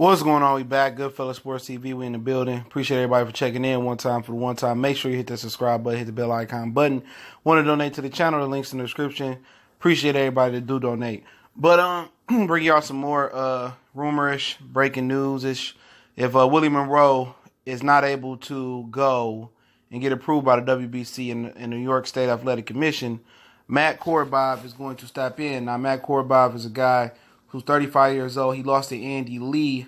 What's going on? We back. Goodfellas Sports TV. We in the building. Appreciate everybody for checking in one time for the one time. Make sure you hit the subscribe button, hit the bell icon button. Want to donate to the channel? The link's in the description. Appreciate everybody that do donate. But bring y'all some more rumorish, breaking news-ish. If Willie Monroe is not able to go and get approved by the WBC and the New York State Athletic Commission, Matt Korobov is going to step in. Now, Matt Korobov is a guy who's 35 years old. He lost to Andy Lee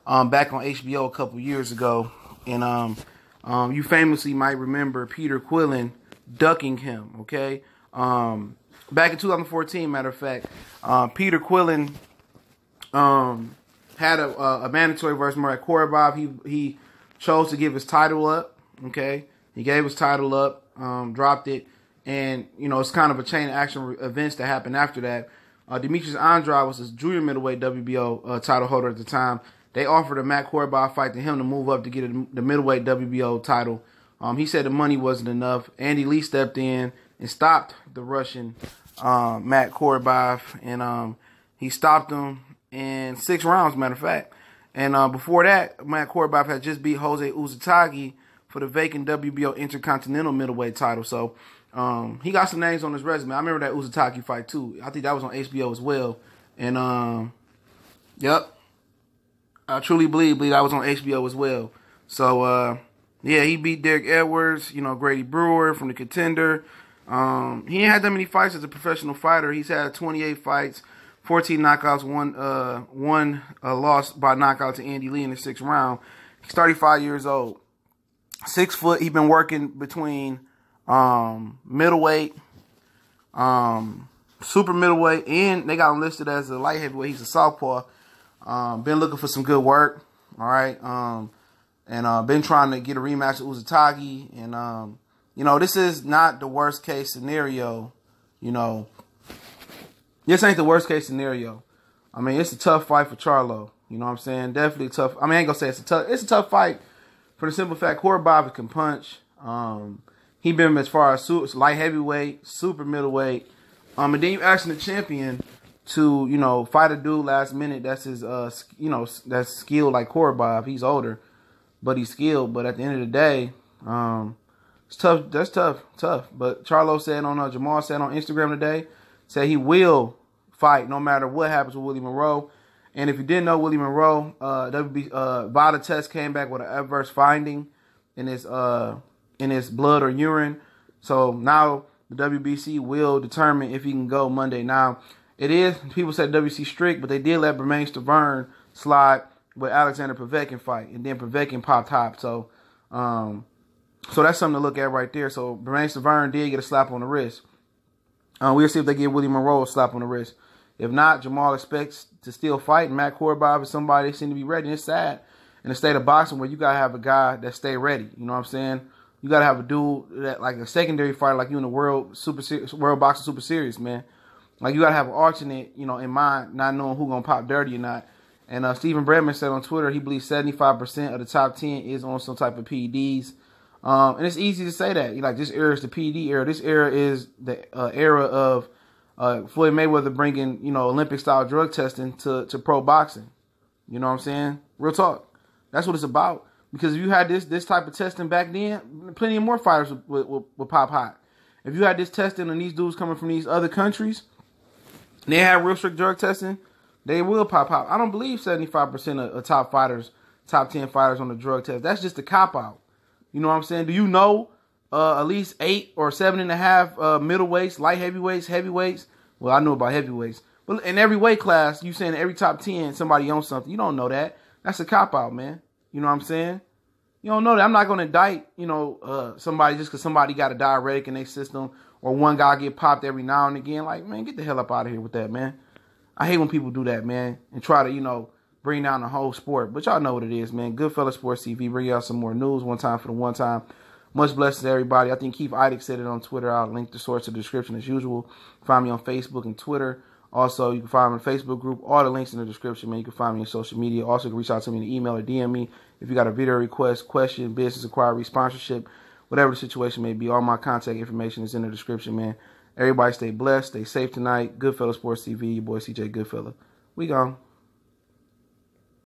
back on HBO a couple years ago. And you famously might remember Peter Quillen ducking him, okay? Back in 2014, matter of fact, Peter Quillen had a mandatory versus Matt Korobov. He chose to give his title up, okay? He gave his title up, dropped it. And, you know, it's kind of a chain of action events that happened after that. Demetrius Andrade was his junior middleweight WBO title holder at the time. They offered a Matt Korobov fight to him to move up to get the middleweight WBO title. He said the money wasn't enough. Andy Lee stepped in and stopped the Russian Matt Korobov, and he stopped him in 6 rounds, matter of fact. And before that, Matt Korobov had just beat Jose Uzatagi for the vacant WBO Intercontinental middleweight title. So he got some names on his resume. I remember that Uzataki fight too. I think that was on HBO as well. And yep, I truly believe that was on HBO as well. So yeah, he beat Derek Edwards, you know, Grady Brewer from the Contender. He ain't had that many fights as a professional fighter. He's had 28 fights, 14 knockouts, one loss by knockout to Andy Lee in the 6th round. He's 35 years old, 6 foot. He's been working between middleweight, super middleweight, and they got him listed as a light heavyweight. He's a southpaw. Been looking for some good work, all right, and been trying to get a rematch with Uzatagi, and you know, this is not the worst case scenario. You know, this ain't the worst case scenario. I mean, it's a tough fight for Charlo. You know what I'm saying? Definitely tough. I mean, I ain't gonna say it's a tough fight for the simple fact Korobov can punch. He been as far as light heavyweight, super middleweight, and then you asking the champion to, you know, fight a dude last minute. That's his, you know, that's skilled like Korobov. He's older, but he's skilled. But at the end of the day, it's tough. That's tough. But Charlo said on Jermall said on Instagram today, said he will fight no matter what happens with Willie Monroe. And if you didn't know, Willie Monroe, VADA test came back with an adverse finding in his blood or urine. So now the WBC will determine if he can go Monday. Now, it is, people said WBC strict, but they did let Bermane Stiverne slide with Alexander Povetkin fight, and then Povetkin popped top. So so that's something to look at right there. So Bermane Stiverne did get a slap on the wrist. We'll see if they give Willie Monroe a slap on the wrist. If not, Jermall expects to still fight, and Matt Korobov is somebody that seems to be ready. And it's sad in the state of boxing where you got to have a guy that stay ready. You know what I'm saying? You got to have a dude that, like a secondary fighter like you in the World Boxing Super Series, man. Like, you got to have an alternate, you know, in mind, not knowing who's going to pop dirty or not. And Stephen Bradman said on Twitter he believes 75% of the top 10 is on some type of PEDs. And it's easy to say that. Like, this era is the PED era. This era is the era of Floyd Mayweather bringing, you know, Olympic-style drug testing to pro boxing. You know what I'm saying? Real talk. That's what it's about. Because if you had this type of testing back then, plenty of more fighters would pop hot. If you had this testing and these dudes coming from these other countries, and they have real strict drug testing, they will pop out. I don't believe 75% of top fighters, top 10 fighters on the drug test. That's just a cop-out. You know what I'm saying? Do you know at least 8 or 7.5 middleweights, light heavyweights, heavyweights? Well, I know about heavyweights. But in every weight class, you saying every top 10, somebody owns something. You don't know that. That's a cop-out, man. You know what I'm saying? You don't know that. I'm not going to indict, you know, somebody just because somebody got a diuretic in their system or one guy get popped every now and again. Like, man, get the hell up out of here with that, man. I hate when people do that, man, and try to, you know, bring down the whole sport. But y'all know what it is, man. Goodfellas Sports TV, bring y'all some more news one time for the one time. Much blessings to everybody. I think Keith Idek said it on Twitter. I'll link the source in the description as usual. Find me on Facebook and Twitter. Also, you can find me in the Facebook group. All the links in the description, man. You can find me on social media. Also, you can reach out to me in the email or DM me if you got a video request, question, business inquiry, sponsorship, whatever the situation may be. All my contact information is in the description, man. Everybody stay blessed, stay safe tonight. Goodfellas Sports TV, your boy CJ Goodfella. We gone.